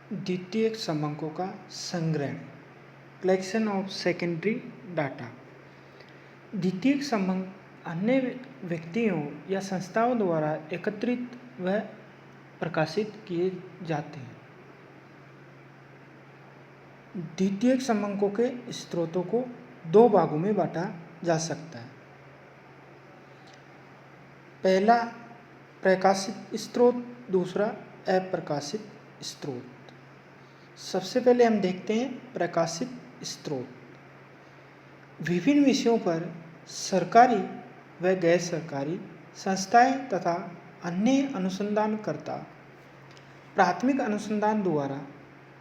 द्वितीयक समंकों का संग्रहण, कलेक्शन ऑफ सेकेंडरी डाटा। द्वितीयक समंक अन्य व्यक्तियों या संस्थाओं द्वारा एकत्रित व प्रकाशित किए जाते हैं। द्वितीयक समंकों के स्रोतों को दो भागों में बांटा जा सकता है। पहला प्रकाशित स्रोत, दूसरा अप्रकाशित स्रोत। सबसे पहले हम देखते हैं प्रकाशित स्रोत। विभिन्न विषयों पर सरकारी व गैर सरकारी संस्थाएं तथा अन्य अनुसंधानकर्ता प्राथमिक अनुसंधान द्वारा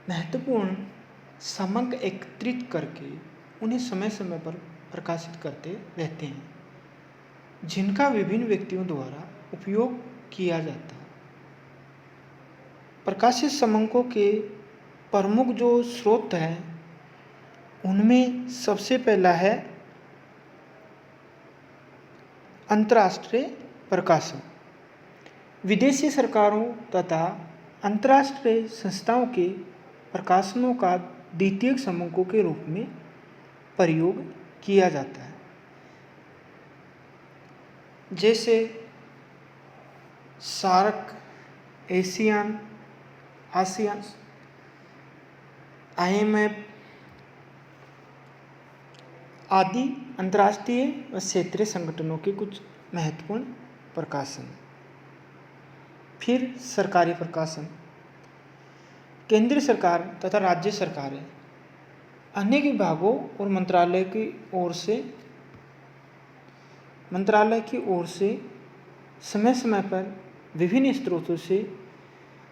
महत्वपूर्ण समंक एकत्रित करके उन्हें समय समय पर प्रकाशित करते रहते हैं, जिनका विभिन्न व्यक्तियों द्वारा उपयोग किया जाता है। प्रकाशित समंकों के प्रमुख जो स्रोत हैं उनमें सबसे पहला है अंतर्राष्ट्रीय प्रकाशन। विदेशी सरकारों तथा अंतर्राष्ट्रीय संस्थाओं के प्रकाशनों का द्वितीयक समंकों के रूप में प्रयोग किया जाता है, जैसे सार्क, एशियन, आसियान, IMF आदि अंतर्राष्ट्रीय व क्षेत्रीय संगठनों के कुछ महत्वपूर्ण प्रकाशन। फिर सरकारी प्रकाशन। केंद्र सरकार तथा राज्य सरकारें अनेक विभागों और मंत्रालय की ओर से समय समय पर विभिन्न स्रोतों से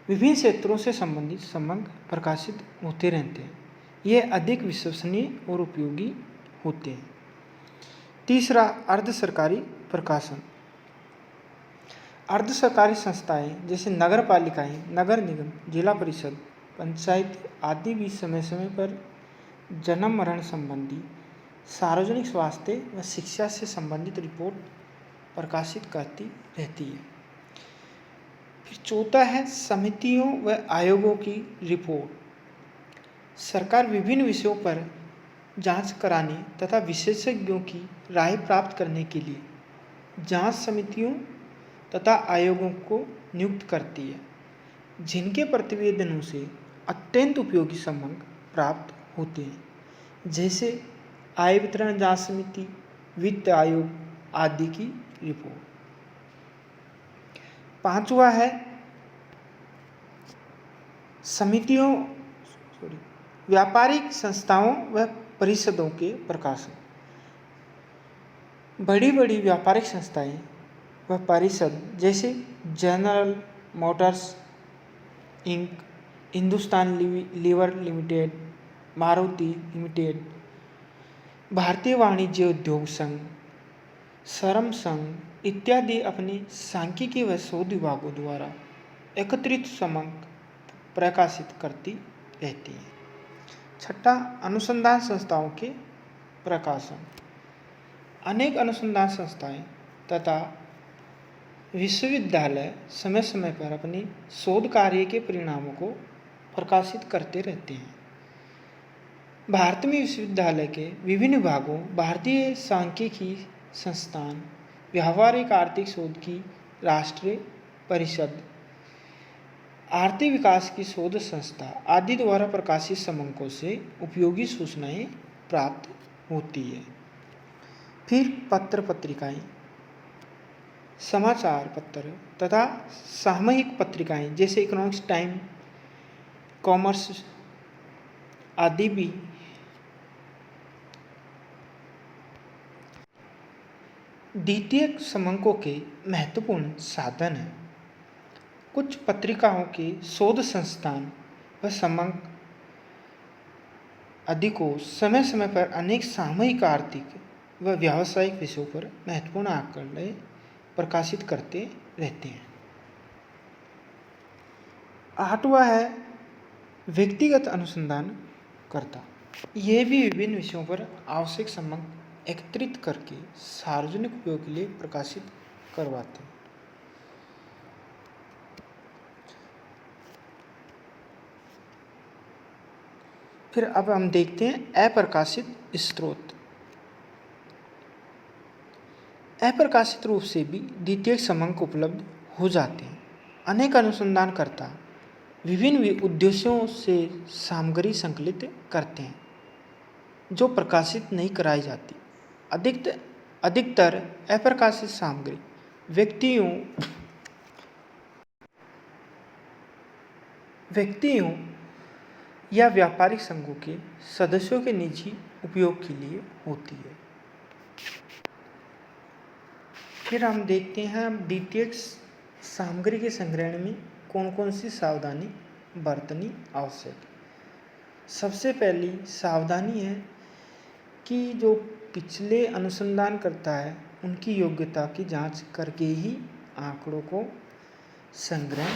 विभिन्न क्षेत्रों से संबंधित समंक प्रकाशित होते रहते हैं। ये अधिक विश्वसनीय और उपयोगी होते हैं। तीसरा अर्ध सरकारी प्रकाशन। अर्ध सरकारी संस्थाएं जैसे नगर पालिकाएं, नगर निगम, जिला परिषद, पंचायत आदि भी समय समय पर जन्म मरण संबंधी, सार्वजनिक स्वास्थ्य व शिक्षा से संबंधित रिपोर्ट प्रकाशित करती रहती है। फिर चौथा है समितियों व आयोगों की रिपोर्ट। सरकार विभिन्न विषयों पर जांच कराने तथा विशेषज्ञों की राय प्राप्त करने के लिए जांच समितियों तथा आयोगों को नियुक्त करती है, जिनके प्रतिवेदनों से अत्यंत उपयोगी समंक प्राप्त होते हैं, जैसे आय वितरण जांच समिति, वित्त आयोग आदि की रिपोर्ट। पांचवा है व्यापारिक संस्थाओं व परिषदों के प्रकाशन। बड़ी बड़ी व्यापारिक संस्थाएं व परिषद जैसे General Motors Inc, Hindustan Lever Limited, Maruti Limited, भारतीय वाणिज्य उद्योग संघ, श्रम संघ इत्यादि अपने सांख्यिकी व शोध विभागों द्वारा एकत्रित समंक प्रकाशित करती रहती है। छठा अनुसंधान संस्थाओं के प्रकाशन। अनेक अनुसंधान संस्थाएं तथा विश्वविद्यालय समय समय पर अपने शोध कार्य के परिणामों को प्रकाशित करते रहते हैं। भारत में विश्वविद्यालय के विभिन्न विभागों, भारतीय सांख्यिकी संस्थान, व्यावहारिक आर्थिक शोध की राष्ट्रीय परिषद, आर्थिक विकास की शोध संस्था आदि द्वारा प्रकाशित समंकों से उपयोगी सूचनाएं प्राप्त होती है। फिर पत्र पत्रिकाएं, समाचार पत्र तथा सामयिक पत्रिकाएं जैसे इकोनॉमिक्स टाइम, कॉमर्स आदि भी द्वितीयक समंकों के महत्वपूर्ण साधन हैं। कुछ पत्रिकाओं के शोध संस्थान व समंक आदि को समय समय पर अनेक सामयिक, आर्थिक व व्यावसायिक विषयों पर महत्वपूर्ण आंकड़े प्रकाशित करते रहते हैं। आठवां है व्यक्तिगत अनुसंधान करता। ये भी विभिन्न विषयों पर आवश्यक समंक एकत्रित करके सार्वजनिक उपयोग के लिए प्रकाशित करवाते हैं। फिर अब हम देखते हैं अप्रकाशित स्रोत। अप्रकाशित रूप से भी द्वितीयक समंक उपलब्ध हो जाते हैं। अनेक अनुसंधानकर्ता विभिन्न उद्देश्यों से सामग्री संकलित करते हैं जो प्रकाशित नहीं कराई जाती। अधिकतर अप्रकाशित सामग्री व्यक्तियों या व्यापारिक संघों के सदस्यों के निजी उपयोग के लिए होती है। फिर हम देखते हैं द्वितीयक सामग्री के संग्रहण में कौन कौन सी सावधानी बरतनी आवश्यक है। सबसे पहली सावधानी है कि जो पिछले अनुसंधान करता है उनकी योग्यता की जांच करके ही आंकड़ों को संग्रह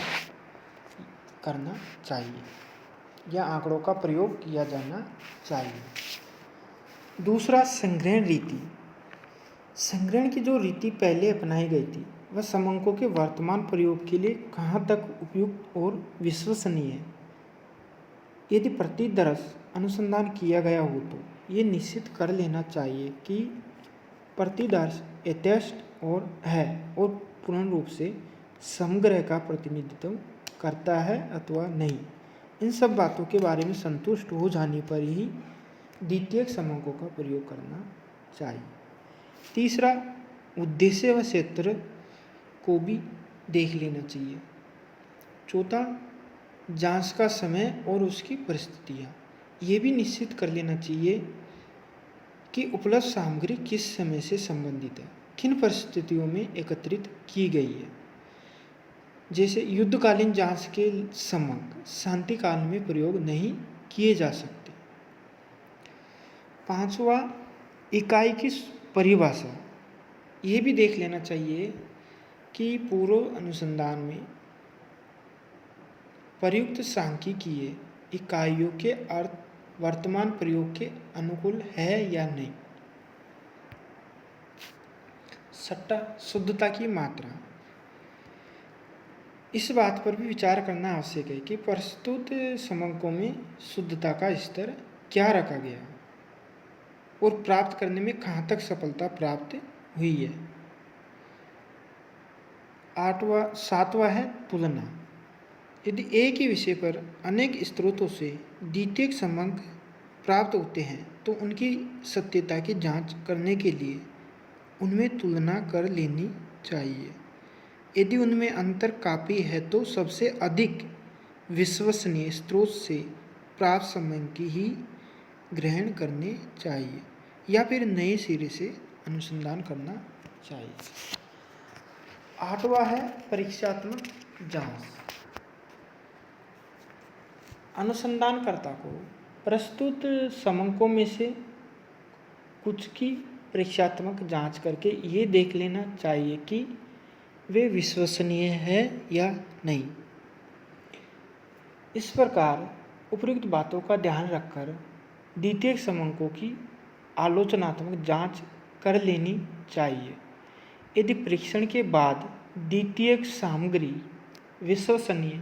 करना चाहिए या आंकड़ों का प्रयोग किया जाना चाहिए। दूसरा, संग्रहण रीति। संग्रहण की जो रीति पहले अपनाई गई थी वह समंकों के वर्तमान प्रयोग के लिए कहाँ तक उपयुक्त और विश्वसनीय है। यदि प्रति दर्श अनुसंधान किया गया हो तो ये निश्चित कर लेना चाहिए कि प्रतिदर्श यथेष्ट और है और पूर्ण रूप से समग्र का प्रतिनिधित्व करता है अथवा नहीं। इन सब बातों के बारे में संतुष्ट हो जाने पर ही द्वितीयक समंकों का प्रयोग करना चाहिए। तीसरा, उद्देश्य व क्षेत्र को भी देख लेना चाहिए। चौथा, जांच का समय और उसकी परिस्थितियाँ। ये भी निश्चित कर लेना चाहिए कि उपलब्ध सामग्री किस समय से संबंधित है, किन परिस्थितियों में एकत्रित की गई है। जैसे युद्धकालीन जांच के समंक शांति काल में प्रयोग नहीं किए जा सकते। पांचवा, इकाई की परिभाषा। ये भी देख लेना चाहिए कि पूर्व अनुसंधान में प्रयुक्त सांख्यिकीय इकाइयों के अर्थ वर्तमान प्रयोग के अनुकूल है या नहीं। छठा, शुद्धता की मात्रा। इस बात पर भी विचार करना आवश्यक है कि प्रस्तुत समंकों में शुद्धता का स्तर क्या रखा गया और प्राप्त करने में कहाँ तक सफलता प्राप्त हुई है। सातवां है तुलना। यदि एक ही विषय पर अनेक स्रोतों से द्वितीयक समंक प्राप्त होते हैं तो उनकी सत्यता की जांच करने के लिए उनमें तुलना कर लेनी चाहिए। यदि उनमें अंतर काफ़ी है तो सबसे अधिक विश्वसनीय स्रोत से प्राप्त समंक ही ग्रहण करने चाहिए या फिर नए सिरे से अनुसंधान करना चाहिए। आठवां है परीक्षात्मक जांच। अनुसंधानकर्ता को प्रस्तुत समंकों में से कुछ की परीक्षात्मक जांच करके ये देख लेना चाहिए कि वे विश्वसनीय है या नहीं। इस प्रकार उपयुक्त बातों का ध्यान रखकर द्वितीयक समंकों की आलोचनात्मक जांच कर लेनी चाहिए। यदि परीक्षण के बाद द्वितीयक सामग्री विश्वसनीय,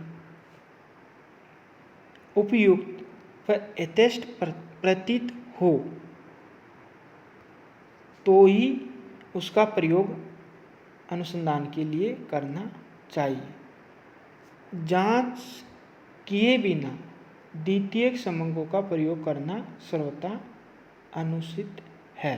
उपयुक्त व यथेष्ट प्रतीत हो तो ही उसका प्रयोग अनुसंधान के लिए करना चाहिए। जांच किए बिना द्वितीयक समंकों का प्रयोग करना सर्वथा अनुचित है।